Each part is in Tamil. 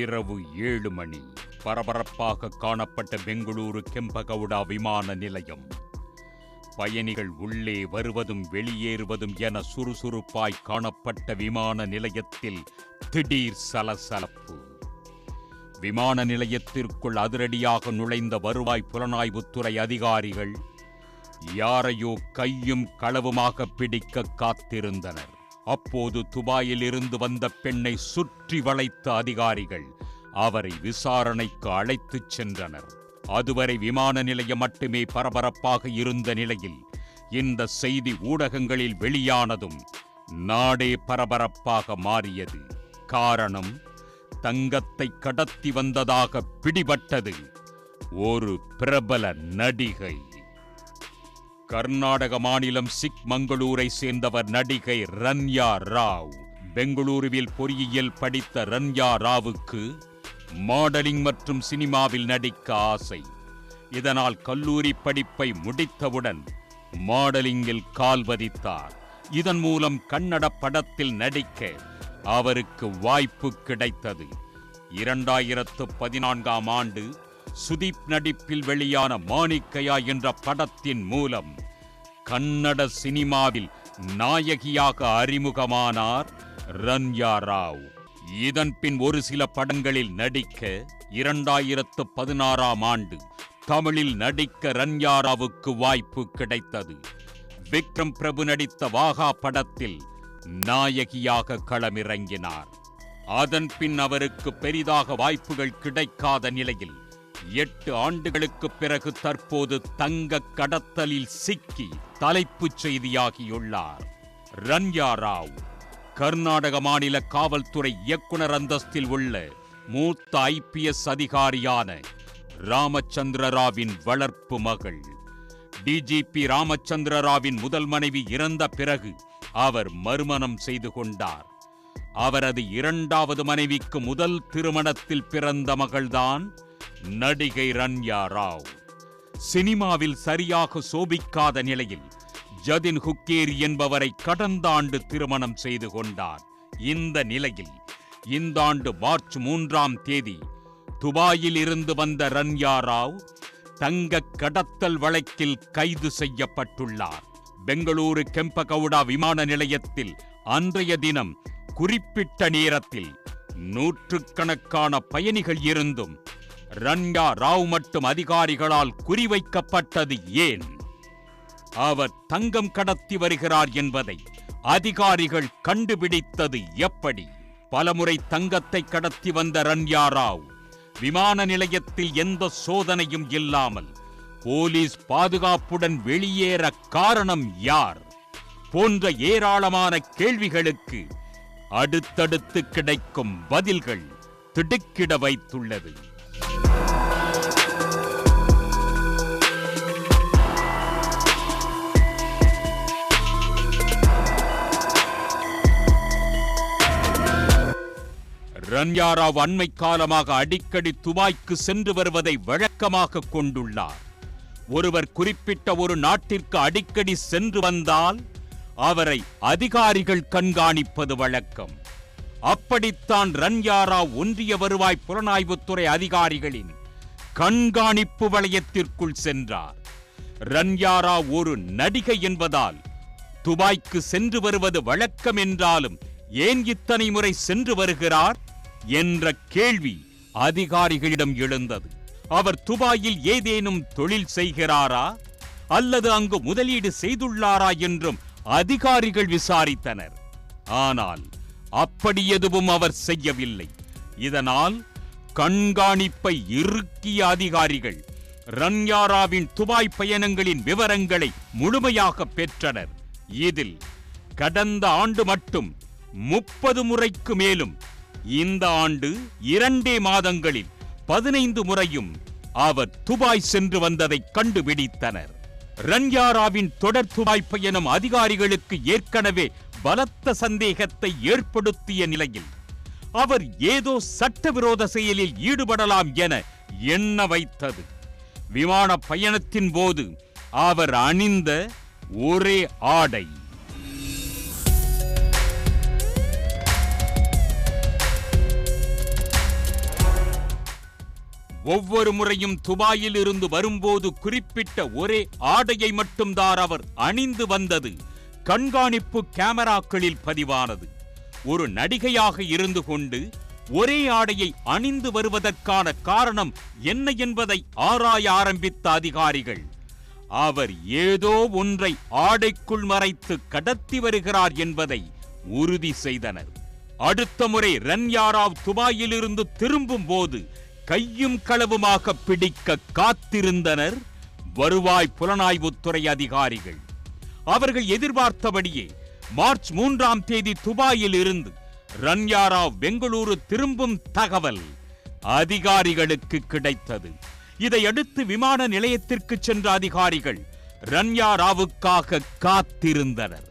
இரவு 7 மணி. பரபரப்பாக காணப்பட்ட பெங்களூரு கெம்பகவுடா விமான நிலையம். பயணிகள் உள்ளே வருவதும் வெளியேறுவதும் என சுறுசுறுப்பாய் காணப்பட்ட விமான நிலையத்தில் திடீர் சலசலப்பு. விமான நிலையத்திற்குள் அதிரடியாக நுழைந்த வருவாய் புலனாய்வுத்துறை அதிகாரிகள் யாரையோ கையும் களவுமாக பிடிக்க காத்திருந்தனர். அப்போது துபாயில் இருந்து வந்த பெண்ணை சுற்றி வளைத்த அதிகாரிகள் அவரை விசாரணைக்கு அழைத்துச் சென்றனர். அதுவரை விமான நிலையம் மட்டுமே பரபரப்பாக இருந்த நிலையில் இந்த செய்தி ஊடகங்களில் வெளியானதும் நாடே பரபரப்பாக மாறியது. காரணம், தங்கத்தை கடத்தி வந்ததாக பிடிபட்டது ஒரு பிரபல நடிகை. கர்நாடக மாநிலம் சிக்மங்களூரை சேர்ந்தவர் நடிகை ரன்யா ராவ். பெங்களூருவில் பொறியியல் படித்த ரன்யா ராவுக்கு மாடலிங் மற்றும் சினிமாவில் நடிக்க ஆசை. இதனால் கல்லூரி படிப்பை முடித்தவுடன் மாடலிங்கில் கால் பதித்தார். இதன் மூலம் கன்னட படத்தில் நடிக்க அவருக்கு வாய்ப்பு கிடைத்தது. 2014ஆம் ஆண்டு சுதீப் நடிப்பில் வெளியான மாணிக்கையா என்ற படத்தின் மூலம் கன்னட சினிமாவில் நாயகியாக அறிமுகமானார் ரன்யா ராவ். இதன் பின் ஒரு சில படங்களில் நடிக்க 2016ஆம் ஆண்டு தமிழில் நடிக்க ரன்யா ராவுக்கு வாய்ப்பு கிடைத்தது. விக்ரம் பிரபு நடித்த வாகா படத்தில் நாயகியாக களமிறங்கினார். அதன் பின் அவருக்கு பெரிதாக வாய்ப்புகள் கிடைக்காத நிலையில் 8 ஆண்டுகளுக்கு பிறகு தற்போது தங்க கடத்தலில் சிக்கி தலைப்புச் செய்தியாகியுள்ளார். ரன்யா ராவ் கர்நாடக மாநில காவல்துறை இயக்குனர் அந்தஸ்தில் உள்ள மூத்த IPS அதிகாரியான ராமச்சந்திர ராவின் வளர்ப்பு மகள். DGP ராமச்சந்திர ராவின் முதல் மனைவி இறந்த பிறகு அவர் மறுமணம் செய்து கொண்டார். அவரது 2வது மனைவிக்கு முதல் திருமணத்தில் பிறந்த மகள்தான் நடிகை ரன்யா ராவ். சினிமாவில் சரியாக சோபிக்காத நிலையில் ஜதின் ஹுக்கேரி என்பவரை கடந்த ஆண்டு திருமணம் செய்து கொண்டார். இந்த நிலையில் இந்த ஆண்டு மார்ச் 3ஆம் தேதி துபாயில் இருந்து வந்த ரன்யா ராவ் தங்க கடத்தல் வழக்கில் கைது செய்யப்பட்டுள்ளார். பெங்களூரு கெம்பகவுடா விமான நிலையத்தில் அன்றைய தினம் குறிப்பிட்ட நேரத்தில் நூற்றுக்கணக்கான பயணிகள் இருந்தும் ரன்யா ராவ் மட்டும் அதிகாரிகளால் குறிவைக்கப்பட்டது ஏன்? அவர் தங்கம் கடத்தி வருகிறார் என்பதை அதிகாரிகள் கண்டுபிடித்தது எப்படி? பலமுறை தங்கத்தை கடத்தி வந்த ரன்யா ராவ் விமான நிலையத்தில் எந்த சோதனையும் இல்லாமல் போலீஸ் பாதுகாப்புடன் வெளியேற காரணம் யார்? போன்ற ஏராளமான கேள்விகளுக்கு அடுத்தடுத்து கிடைக்கும் பதில்கள் திடுக்கிட வைத்துள்ளது. ரன்யா ராவ் அண்மை காலமாக அடிக்கடி துபாய்க்கு சென்று வருவதை வழக்கமாக கொண்டுள்ளார். ஒருவர் குறிப்பிட்ட ஒரு நாட்டிற்கு அடிக்கடி சென்று வந்தால் அவரை அதிகாரிகள் கண்காணிப்பது வழக்கம். அப்படித்தான் ரன்யா ராவ் ஒன்றிய வருவாய் புலனாய்வுத்துறை அதிகாரிகளின் கண்காணிப்பு வளையத்திற்குள் சென்றார். ரன்யா ராவ் ஒரு நடிகை என்பதால் துபாய்க்கு சென்று வருவது வழக்கம் என்றாலும் ஏன் இத்தனை முறை சென்று வருகிறார் என்ற கேள்வி அதிகாரிகளிடம் எழுந்தது. அவர் துபாயில் ஏதேனும் தொழில் செய்கிறாரா அல்லது அங்கு முதலீடு செய்துள்ளாரா என்றும் அதிகாரிகள் விசாரித்தனர். ஆனால் அப்படி எதுவும் அவர் செய்யவில்லை. இதனால் கண்காணிப்பை இறுக்கிய அதிகாரிகள் ரன்யா ராவின் துபாய் பயணங்களின் விவரங்களை முழுமையாக பெற்றனர். இதில் கடந்த ஆண்டு மட்டும் 30 முறைக்கு மேலும், இந்த ஆண்டு 2 மாதங்களில் 15 முறையும் அவர் துபாய் சென்று வந்ததை கண்டுபிடித்தனர். ரன்யா ராவின் தொடர் துபாய் பயணம் அதிகாரிகளுக்கு ஏற்கனவே பலத்த சந்தேகத்தை ஏற்படுத்திய நிலையில் அவர் ஏதோ சட்டவிரோத செயலில் ஈடுபடலாம் என எண்ண வைத்தது. விமான பயணத்தின் போது அவர் அணிந்த ஒரே ஆடை. ஒவ்வொரு முறையும் துபாயில் இருந்து வரும்போது குறிப்பிட்ட ஒரே ஆடையை மட்டும்தான் அவர் அணிந்து வந்தது கண்காணிப்பு கேமராக்களில் பதிவானது. ஒரு நடிகையாக இருந்து கொண்டு ஒரே ஆடையை அணிந்து வருவதற்கான காரணம் என்ன என்பதை ஆராய ஆரம்பித்த அதிகாரிகள் அவர் ஏதோ ஒன்றை ஆடைக்குள் மறைத்து கடத்தி வருகிறார் என்பதை உறுதி செய்தனர். அடுத்த முறை ரன்யா ராவ் துபாயில் இருந்து திரும்பும் போது கையும் களவுமாக பிடிக்க காத்திருந்தனர் வருவாய் புலனாய்வுத்துறை அதிகாரிகள். அவர்கள் எதிர்பார்த்தபடியே மார்ச் 3ஆம் தேதி துபாயில் இருந்து ரன்யா ராவ் பெங்களூரு திரும்பும் தகவல் அதிகாரிகளுக்கு கிடைத்தது. இதையடுத்து விமான நிலையத்திற்கு சென்ற அதிகாரிகள் ரன்யா ராவுக்காக காத்திருந்தனர்.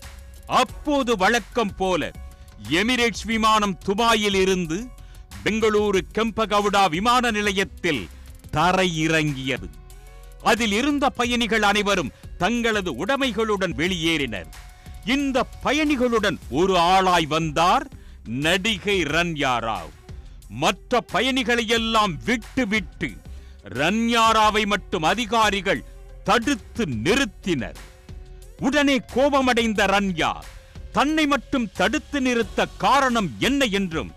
அப்போது வழக்கம் போல எமிரேட்ஸ் விமானம் துபாயில் இருந்து பெங்களூரு கெம்பகவுடா விமான நிலையத்தில் தரையிறங்கியது. அதில் இருந்த பயணிகள் அனைவரும் தங்களது உடைமைகளுடன் வெளியேறினர். இந்த பயணிகளுடன் ஒரு ஆளாய் வந்தார் நடிகை ரன்யா ராவ். மற்ற பயணிகளை எல்லாம் விட்டு ரன்யா ராவை மட்டும் அதிகாரிகள் தடுத்து நிறுத்தினர். உடனே கோபமடைந்த ரன்யா தன்னை மட்டும் தடுத்து நிறுத்த காரணம் என்ன என்றும்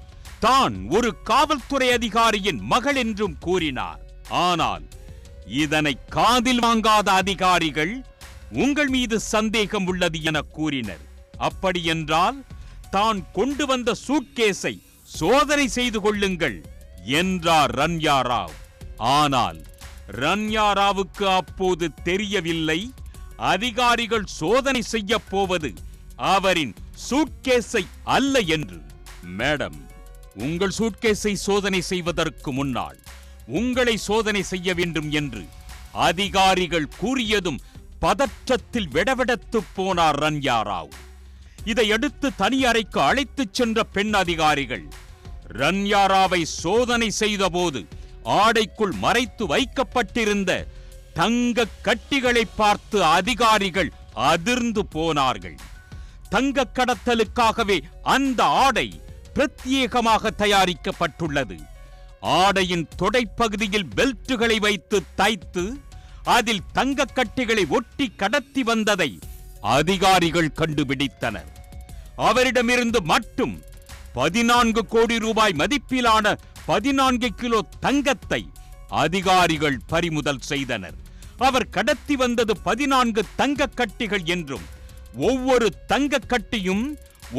தான் ஒரு காவல்துறை அதிகாரியின் மகள் என்றும் கூறினார். ஆனால் இதனை காதில் வாங்காத அதிகாரிகள் உங்கள் மீது சந்தேகம் உள்ளது என கூறினர். அப்படியென்றால் தான் கொண்டு வந்த சூட்கேஸை சோதனை செய்து கொள்ளுங்கள் என்றார் ரன்யா ராவ். ஆனால் ரன்யா ராவுக்கு அப்போது தெரியவில்லை அதிகாரிகள் சோதனை செய்ய போவது அவரின் சூட்கேஸை அல்ல என்று. மேடம், உங்கள் சூட்கேஸை சோதனை செய்வதற்கு முன்னால் உங்களை சோதனை செய்ய வேண்டும் என்று அதிகாரிகள் கூறியதும் பதற்றத்தில் விடவிடத்து போனார் ரன்யா ராவ். இதையடுத்து தனி அறைக்கு அழைத்துச் சென்ற பெண் அதிகாரிகள் ரன்யா ராவை சோதனை செய்தபோது ஆடைக்குள் மறைத்து வைக்கப்பட்டிருந்த தங்க கட்டிகளை பார்த்து அதிகாரிகள் அதிர்ந்து போனார்கள். தங்க கடத்தலுக்காகவே அந்த ஆடை பிரத்யேகமாக தயாரிக்கப்பட்டுள்ளது. ஆடையின் தொடைப்பகுதியில் பெல்ட்டுகளை வைத்து தைத்து அதில் தங்க கட்டிகளை ஒட்டி கடத்தி வந்ததை அதிகாரிகள் கண்டுபிடித்தனர். அவரிடமிருந்து மட்டும் 14 கோடி ரூபாய் மதிப்பிலான 14 கிலோ தங்கத்தை அதிகாரிகள் பறிமுதல் செய்தனர். அவர் கடத்தி வந்தது 14 தங்க கட்டிகள் என்றும் ஒவ்வொரு தங்க கட்டியும்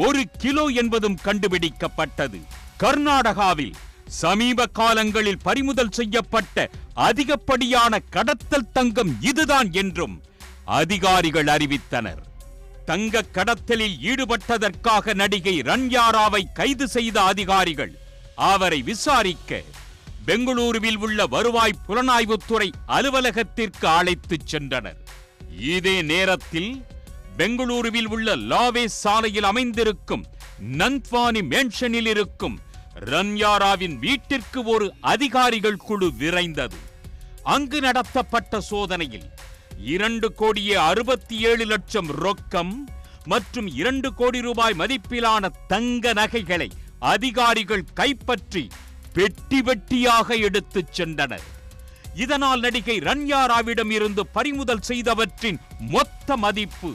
1 கிலோ என்பதும் கண்டுபிடிக்கப்பட்டது. கர்நாடகாவில் சமீப காலங்களில் பறிமுதல் செய்யப்பட்ட அதிகப்படியான கடத்தல் தங்கம் இதுதான் என்றும் அதிகாரிகள் அறிவித்தனர். தங்க கடத்தலில் ஈடுபட்டதற்காக நடிகை ரன்யா ராவை கைது செய்த அதிகாரிகள் அவரை விசாரிக்க பெங்களூருவில் உள்ள வருவாய் புலனாய்வுத்துறை அலுவலகத்திற்கு அழைத்துச் சென்றனர். இதே நேரத்தில் பெங்களூருவில் உள்ள லாவே சாலையில் அமைந்திருக்கும் நந்த்வானி மேன்ஷனில் இருக்கும் ரன்யா ராவின் வீட்டிற்கு ஒரு அதிகாரிகள் குழு விரைந்தது. அங்கு நடத்தப்பட்ட சோதனையில் 2,67,00,000 ரொக்கம் மற்றும் 2 கோடி ரூபாய் மதிப்பிலான தங்க நகைகளை அதிகாரிகள் கைப்பற்றி பெட்டி பெட்டியாக எடுத்துச் சென்றனர். இதனால் நடிகை ரன்யா ராவிடம் இருந்து பறிமுதல் செய்தவற்றின் மொத்த மதிப்பு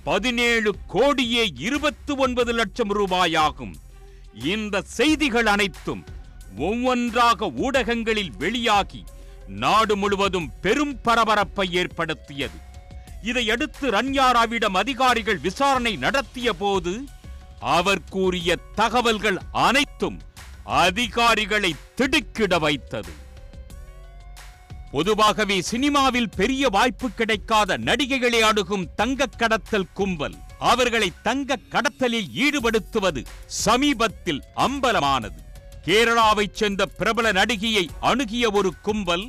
17,29,00,000 ரூபாயாகும். இந்த செய்திகள் அனைத்தும் ஒவ்வொன்றாக ஊடகங்களில் வெளியாகி நாடு முழுவதும் பெரும் பரபரப்பை ஏற்படுத்தியது. இதையடுத்து ரன்யா ராவிடம் அதிகாரிகள் விசாரணை நடத்திய போது அவர் கூறிய தகவல்கள் அனைத்தும் அதிகாரிகளை திடுக்கிட வைத்தது. பொதுவாகவே சினிமாவில் பெரிய வாய்ப்பு கிடைக்காத நடிகைகளை அணுகும் தங்க கடத்தல் கும்பல் அவர்களை தங்க கடத்தலில் ஈடுபடுத்துவது சமீபத்தில் அம்பலமானது. கேரளாவைச் சேர்ந்த பிரபல நடிகையை அணுகிய ஒரு கும்பல்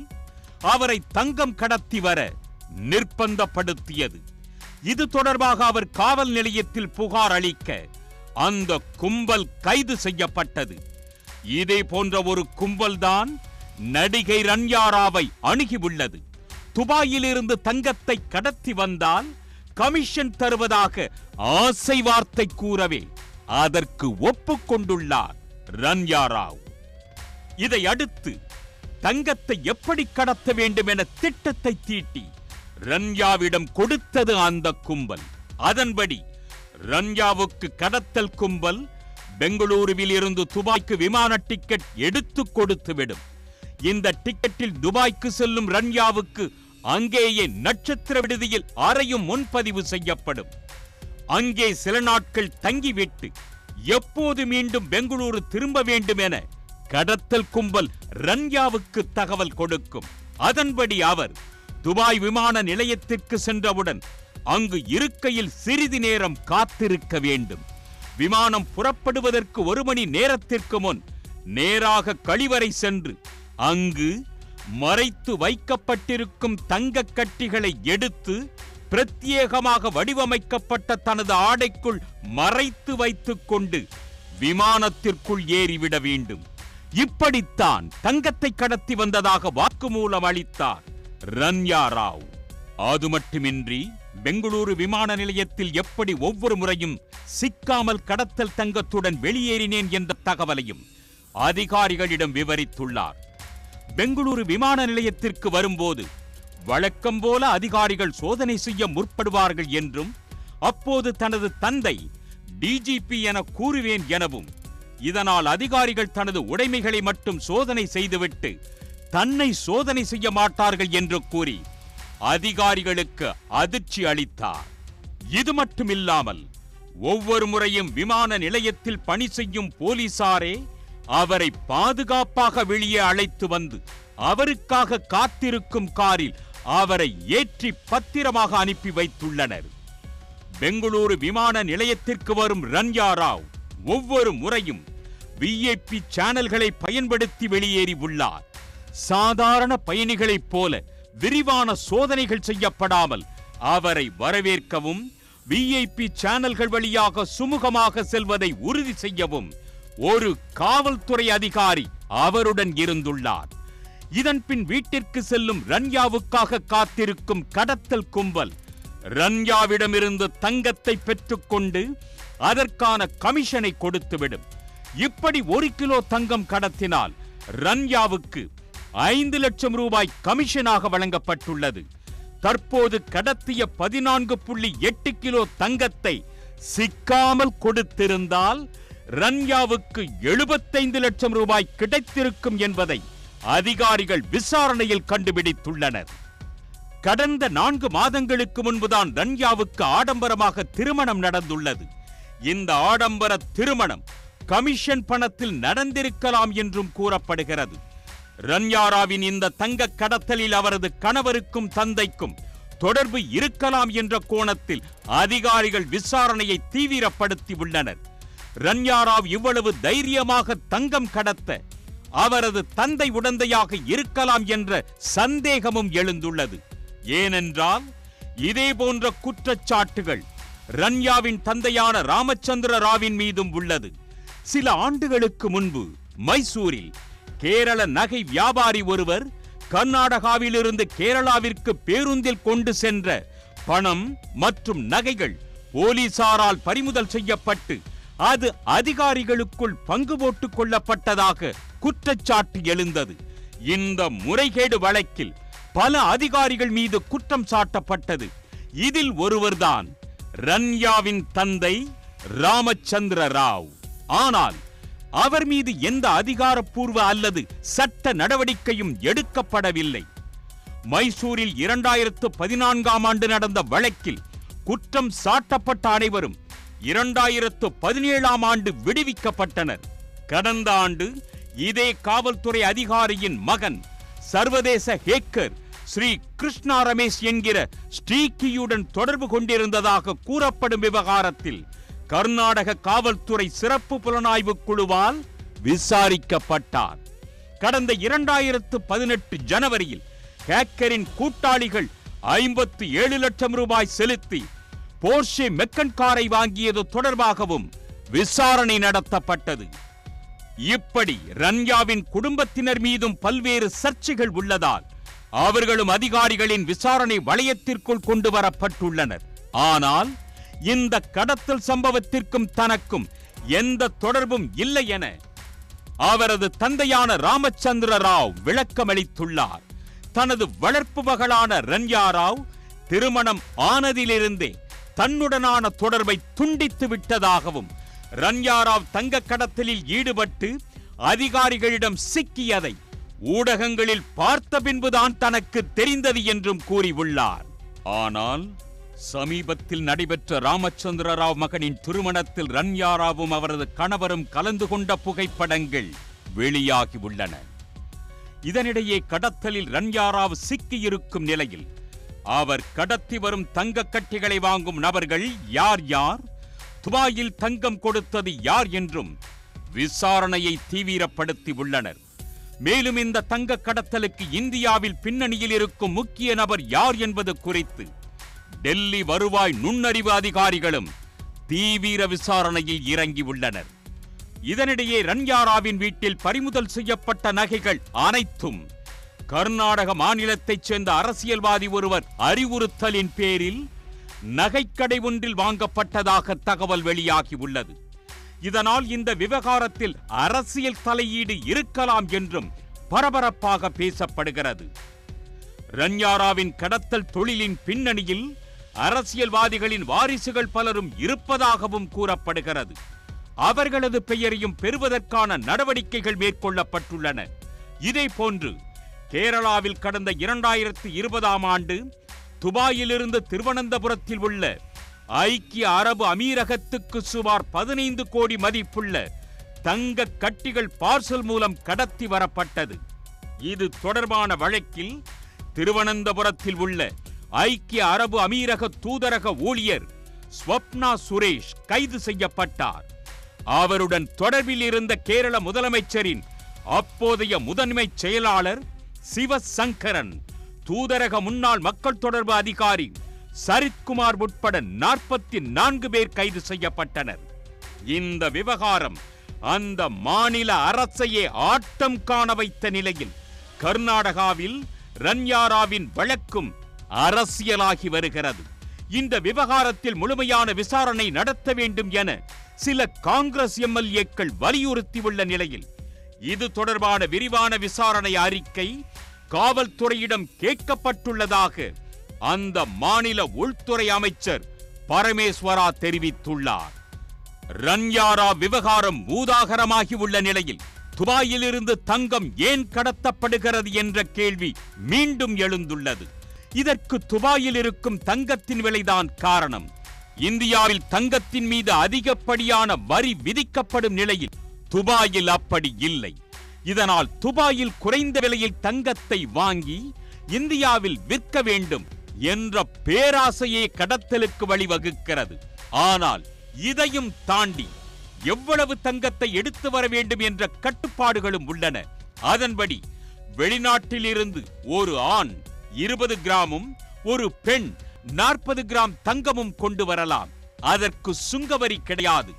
அவரை தங்கம் கடத்தி வர நிர்பந்தப்படுத்தியது. இது தொடர்பாக அவர் காவல் நிலையத்தில் புகார் அளிக்க அந்த கும்பல் கைது செய்யப்பட்டது. இதே போன்ற ஒரு கும்பல்தான் நடிகை ரன்யா ராவை அணுகியுள்ளது. துபாயிலிருந்து தங்கத்தை கடத்தி வந்தால் கமிஷன் தருவதாக ஆசை வார்த்தை கூறவே அதற்கு ஒப்புக்கொண்டுள்ளார் ரன்யா ராவ். இதை அடுத்து தங்கத்தை எப்படி கடத்த வேண்டும் என திட்டத்தை தீட்டி ரன்யாவிடம் கொடுத்தது அந்த கும்பல். அதன்படி ரன்யாவுக்கு கடத்தல் கும்பல் பெங்களூருவில் இருந்து துபாய்க்கு விமான டிக்கெட் எடுத்து கொடுத்துவிடும். இந்த டிக்கெட்டில் துபாய்க்கு செல்லும் ரன்யாவுக்கு அங்கேயே நட்சத்திர விடுதியில் அறையும் முன்பதிவு செய்யப்படும். அங்கே சில நாட்கள் தங்கிவிட்டு எப்போது மீண்டும் பெங்களூரு திரும்ப வேண்டும் என கடத்தல் கும்பல் ரன்யாவுக்கு தகவல் கொடுக்கும். அதன்படி அவர் துபாய் விமான நிலையத்திற்கு சென்றவுடன் அங்கு இருக்கையில் சிறிது நேரம் காத்திருக்க வேண்டும். விமானம் புறப்படுவதற்கு 1 மணி நேரத்திற்கு முன் நேராக கழிவறை சென்று அங்கு மறைத்து வைக்கப்பட்டிருக்கும் தங்க கட்டிகளை எடுத்து பிரத்யேகமாக வடிவமைக்கப்பட்ட தனது ஆடைக்குள் மறைத்து வைத்துக் கொண்டு விமானத்திற்குள் ஏறிவிட வேண்டும். இப்படித்தான் தங்கத்தை கடத்தி வந்ததாக வாக்குமூலம் அளித்தார் ரன்யா ராவ். அது மட்டுமின்றி பெங்களூரு விமான நிலையத்தில் எப்படி ஒவ்வொரு முறையும் சிக்காமல் கடத்தல் தங்கத்துடன் வெளியேறினேன் என்ற தகவலையும் அதிகாரிகளிடம் விவரித்துள்ளார். பெங்களூரு விமான நிலையத்திற்கு வரும்போது வழக்கம் போல அதிகாரிகள் சோதனை செய்ய முற்படுவார்கள் என்றும், அப்போது தனது தந்தை டிஜிபி என கூறுவேன் எனவும், இதனால் அதிகாரிகள் தனது உடைமைகளை மட்டும் சோதனை செய்துவிட்டு தன்னை சோதனை செய்ய மாட்டார்கள் என்று கூறி அதிகாரிகளுக்கு அதிர்ச்சி அளித்தார். இது மட்டுமில்லாமல் ஒவ்வொரு முறையும் விமான நிலையத்தில் பணி செய்யும் போலீசாரே அவரை பாதுகாப்பாக வெளியே அழைத்து வந்து அவருக்காக காத்திருக்கும் காரில் அவரை ஏற்றி பத்திரமாக அனுப்பி வைத்துள்ளனர். பெங்களூரு விமான நிலையத்திற்கு வரும் ரன்யா ராவ் ஒவ்வொரு முறையும் விஐபி சேனல்களை பயன்படுத்தி வெளியேறி உள்ளார். சாதாரண பயணிகளைப் போல விரிவான சோதனைகள் செய்யப்படாமல் அவரை வரவேற்கவும், விஐபி சேனல்கள் வழியாக சுமூகமாக செல்வதை உறுதி செய்யவும் ஒரு காவல்துறை அதிகாரி அவருடன் இருந்துள்ளார். இதன் பின் வீட்டிற்கு செல்லும் ரன்யாவுக்காக காத்திருக்கும் கடத்தல் கும்பல் ரன்யாவிடமிருந்து தங்கத்தை பெற்றுக்கொண்டு அதற்கான கமிஷனை கொடுத்துவிடும். இப்படி 1 கிலோ தங்கம் கடத்தினால் ரன்யாவுக்கு 5 லட்சம் ரூபாய் கமிஷனாக வழங்கப்பட்டுள்ளது. தற்போது கடத்திய 14.8 கிலோ தங்கத்தை சிக்காமல் கொடுத்திருந்தால் ரன்யாவுக்கு 75 லட்சம் ரூபாய் கிடைத்திருக்கும் என்பதை அதிகாரிகள் விசாரணையில் கண்டுபிடித்துள்ளனர். கடந்த 4 மாதங்களுக்கு முன்புதான் ரன்யாவுக்கு ஆடம்பரமாக திருமணம் நடந்துள்ளது. இந்த ஆடம்பர திருமணம் கமிஷன் பணத்தில் நடந்திருக்கலாம் என்றும் கூறப்படுகிறது. ரன்யாராவின் இந்த தங்க கடத்தலில் அவரது கணவருக்கும் தந்தைக்கும் தொடர்பு இருக்கலாம் என்ற கோணத்தில் அதிகாரிகள் விசாரணையை தீவிரப்படுத்தி உள்ளனர். ரன்யாராவ் இவ்வளவு தைரியமாக தங்கம் கடத்த அவரது தந்தை உடந்தையாக இருக்கலாம் என்ற சந்தேகமும் எழுந்துள்ளது. ஏனென்றால் இதே போன்ற குற்றச்சாட்டுகள் ரன்யாவின் தந்தையான ராமச்சந்திர ராவின் மீதும் உள்ளது. சில ஆண்டுகளுக்கு முன்பு மைசூரில் கேரள நகை வியாபாரி ஒருவர் கர்நாடகாவிலிருந்து கேரளாவிற்கு பேருந்தில் கொண்டு சென்ற பணம் மற்றும் நகைகள் போலீசாரால் பறிமுதல் செய்யப்பட்டு அது அதிகாரிகளுக்குள் பங்கு போட்டுக் கொள்ளப்பட்டதாக குற்றச்சாட்டு எழுந்தது. இந்த முறைகேடு வழக்கில் பல அதிகாரிகள் மீது குற்றம் சாட்டப்பட்டது. இதில் ஒருவர்தான் ரன்யாவின் தந்தை ராமச்சந்திர ராவ். ஆனால் அவர் மீது எந்த அதிகாரப்பூர்வ அல்லது சட்ட நடவடிக்கையும் எடுக்கப்படவில்லை. மைசூரில் 2014ஆம் ஆண்டு நடந்த வழக்கில் குற்றம் சாட்டப்பட்ட அனைவரும் 2017ஆம் ஆண்டு விடுவிக்கப்பட்டனர். கடந்த ஆண்டு இதே காவல்துறை அதிகாரியின் மகன் சர்வதேச ஹேக்கர் ஸ்ரீ கிருஷ்ணா ரமேஷ் என்கிற ஸ்ரீகியுடன் தொடர்பு கொண்டிருந்ததாக கூறப்படும் விவகாரத்தில் கர்நாடக காவல்துறை சிறப்பு புலனாய்வு குழுவால் விசாரிக்கப்பட்டார். கடந்த 2018 ஜனவரியில் ஹேக்கரின் கூட்டாளிகள் 57 லட்சம் ரூபாய் செலுத்தி போர்ஷே மெக்கன் காரை வாங்கியது தொடர்பாகவும் விசாரணை நடத்தப்பட்டது. இப்படி ரன்யாவின் குடும்பத்தினர் மீதும் பல்வேறு சர்ச்சைகள் உள்ளதால் அவர்களும் அதிகாரிகளின் விசாரணை வளையத்திற்குள் கொண்டு வரப்பட்டுள்ளனர். ஆனால் இந்த கடத்தல் சம்பவத்திற்கும் தனக்கும் எந்த தொடர்பும் இல்லை என அவரது தந்தையான ராமச்சந்திர ராவ் விளக்கமளித்துள்ளார். தனது வளர்ப்பு மகளான ரன்யா ராவ் திருமணம் ஆனதிலிருந்தே தன்னுடனான தொடர்பை துண்டித்து விட்டதாகவும், ரன்யா ராவ் தங்க கடத்தலில் ஈடுபட்டு அதிகாரிகளிடம் சிக்கியதை ஊடகங்களில் பார்த்த பின்புதான் தனக்கு தெரிந்தது என்றும் கூறியுள்ளார். ஆனால் சமீபத்தில் நடைபெற்ற ராமச்சந்திர ராவ் மகனின் திருமணத்தில் ரன்யா ராவும் அவரது கணவரும் கலந்து கொண்ட புகைப்படங்கள் வெளியாகி உள்ளன. இதனிடையே கடத்தலில் ரன்யா ராவ் சிக்கியிருக்கும் நிலையில் அவர் கடத்தி வரும் தங்க கட்டிகளை வாங்கும் நபர்கள் யார் யார், துபாயில் தங்கம் கொடுத்தது யார் என்றும் விசாரணையை தீவிரப்படுத்தி உள்ளனர். மேலும் இந்த தங்க கடத்தலுக்கு இந்தியாவில் பின்னணியில் இருக்கும் முக்கிய நபர் யார் என்பது குறித்து டெல்லி வருவாய் நுண்ணறிவு அதிகாரிகளும் தீவிர விசாரணையில் இறங்கி உள்ளனர். இதனிடையே ரன்யா ராவின் வீட்டில் பறிமுதல் செய்யப்பட்ட நகைகள் அனைத்தும் கர்நாடக மாநிலத்தைச் சேர்ந்த அரசியல்வாதி ஒருவர் அறிவுறுத்தலின் பேரில் நகைக்கடை ஒன்றில் வாங்கப்பட்டதாக தகவல் வெளியாகி உள்ளது. இதனால் இந்த விவகாரத்தில் அரசியல் தலையீடு இருக்கலாம் என்றும் பரபரப்பாக பேசப்படுகிறது. ரன்யா ராவின் கடத்தல் தொழிலின் பின்னணியில் அரசியல்வாதிகளின் வாரிசுகள் பலரும் இருப்பதாகவும் கூறப்படுகிறது. அவர்களது பெயரையும் பெறுவதற்கான நடவடிக்கைகள் மேற்கொள்ளப்பட்டுள்ளன. இதே போன்று கேரளாவில் கடந்த 2020ஆம் ஆண்டு துபாயிலிருந்து திருவனந்தபுரத்தில் உள்ள ஐக்கிய அரபு அமீரகத்துக்கு சுமார் 15 கோடி மதிப்புள்ள தங்க கட்டிகள் பார்சல் மூலம் கடத்தி வரப்பட்டது. இது தொடர்பான வழக்கில் திருவனந்தபுரத்தில் உள்ள ஐக்கிய அரபு அமீரக தூதரக ஊழியர் ஸ்வப்னா சுரேஷ் கைது செய்யப்பட்டார். அவருடன் தொடர்பில் இருந்த கேரள முதலமைச்சரின் அப்போதைய முதன்மை செயலாளர் சிவசங்கரன், தூதரக முன்னாள் மக்கள் தொடர்பு அதிகாரி சரித்குமார் உட்பட 44 பேர் கைது செய்யப்பட்டனர். இந்த விவகாரம் அந்த மாநில அரசையே ஆட்டம் காண வைத்த நிலையில் கர்நாடகாவில் ரன்யா ராவின் வழக்கும் அரசியலாகி வருகிறது. இந்த விவகாரத்தில் முழுமையான விசாரணை நடத்த வேண்டும் என சில காங்கிரஸ் எம்எல்ஏக்கள் வலியுறுத்தியுள்ள நிலையில் இது தொடர்பான விரிவான விசாரணை அறிக்கை காவல்துறையிடம் கேட்கப்பட்டுள்ளதாக அந்த மாநில உள்துறை அமைச்சர் பரமேஸ்வரா தெரிவித்துள்ளார். ரன்யா ராவ் விவகாரம் ஊதாகரமாகி உள்ள நிலையில் துபாயிலிருந்து தங்கம் ஏன் கடத்தப்படுகிறது என்ற கேள்வி மீண்டும் எழுந்துள்ளது. இதற்கு துபாயில் இருக்கும் தங்கத்தின் விலைதான் காரணம். இந்தியாவில் தங்கத்தின் மீது அதிகப்படியான வரி விதிக்கப்படும் நிலையில் துபாயில் அப்படி இல்லை. இதனால் துபாயில் குறைந்த விலையில் தங்கத்தை வாங்கி இந்தியாவில் விற்க வேண்டும் என்ற பேராசையே கடத்தலுக்கு வழிவகுக்கிறது. ஆனால் இதையும் தாண்டி எவ்வளவு தங்கத்தை எடுத்து வர வேண்டும் என்ற கட்டுப்பாடுகளும் உள்ளன. அதன்படி வெளிநாட்டில் இருந்து ஒரு ஆண் 20 கிராமும் ஒரு பெண் 40 கிராம் தங்கமும் கொண்டு வரலாம். அதற்கு சுங்கவரி கிடையாது.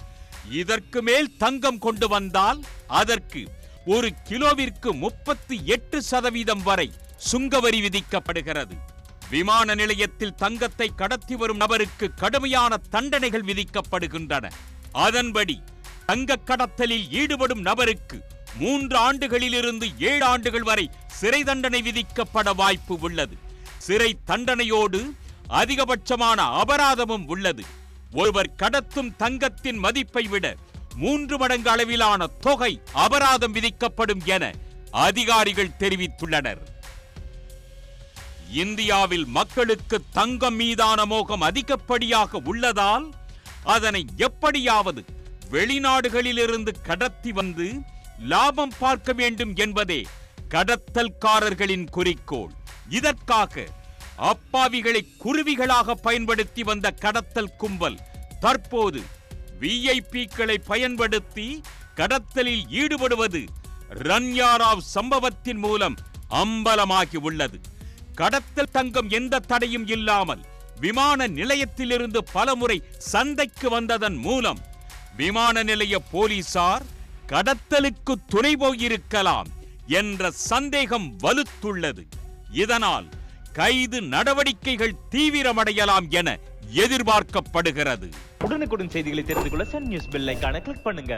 இதற்கு மேல் தங்கம் கொண்டு வந்தால் அதற்கு ஒரு கிலோவிற்கு 38% வரை சுங்கவரி விதிக்கப்படுகிறது. விமான நிலையத்தில் தங்கத்தை கடத்தி வரும் நபருக்கு கடுமையான தண்டனைகள் விதிக்கப்படுகின்றன. அதன்படி தங்க கடத்தலில் ஈடுபடும் நபருக்கு 3 ஆண்டுகளிலிருந்து 7 ஆண்டுகள் வரை சிறை தண்டனை விதிக்கப்பட வாய்ப்பு உள்ளது. சிறை தண்டனையோடு அதிகபட்சமான அபராதமும் உள்ளது. ஒருவர் கடத்தும் தங்கத்தின் மதிப்பை விட 3 மடங்கு அளவிலான தொகை அபராதம் விதிக்கப்படும் என அதிகாரிகள் தெரிவித்துள்ளனர். இந்தியாவில் மக்களுக்கு தங்கம் மீதான மோகம் அதிகப்படியாக உள்ளதால் அதனை எப்படியாவது வெளிநாடுகளிலிருந்து கடத்தி வந்து லாபம் பார்க்க வேண்டும் என்பதே கடத்தல்காரர்களின் குறிக்கோள். இதற்காக அப்பாவிகளை குருவிகளாக பயன்படுத்தி வந்த கடத்தல் கும்பல் தற்போது விஐபிக்களை பயன்படுத்தி கடத்தலில் ஈடுபடுவது ரன்யா ராவ் சம்பவத்தின் மூலம் அம்பலமாகி உள்ளது. கடத்தல் தங்கம் எந்த தடையும் இல்லாமல் விமான நிலையத்திலிருந்து பலமுறை சந்தைக்கு வந்ததன் மூலம் விமான நிலைய போலீசார் கடத்தலுக்கு துணை போயிருக்கலாம் என்ற சந்தேகம் வலுத்துள்ளது. இதனால் கைது நடவடிக்கைகள் தீவிரமடையலாம் என எதிர்பார்க்கப்படுகிறது. உடனுக்குடன் செய்திகளை தெரிந்து கொள்ள சன் நியூஸ் பெல் ஐகானை கிளிக் பண்ணுங்க.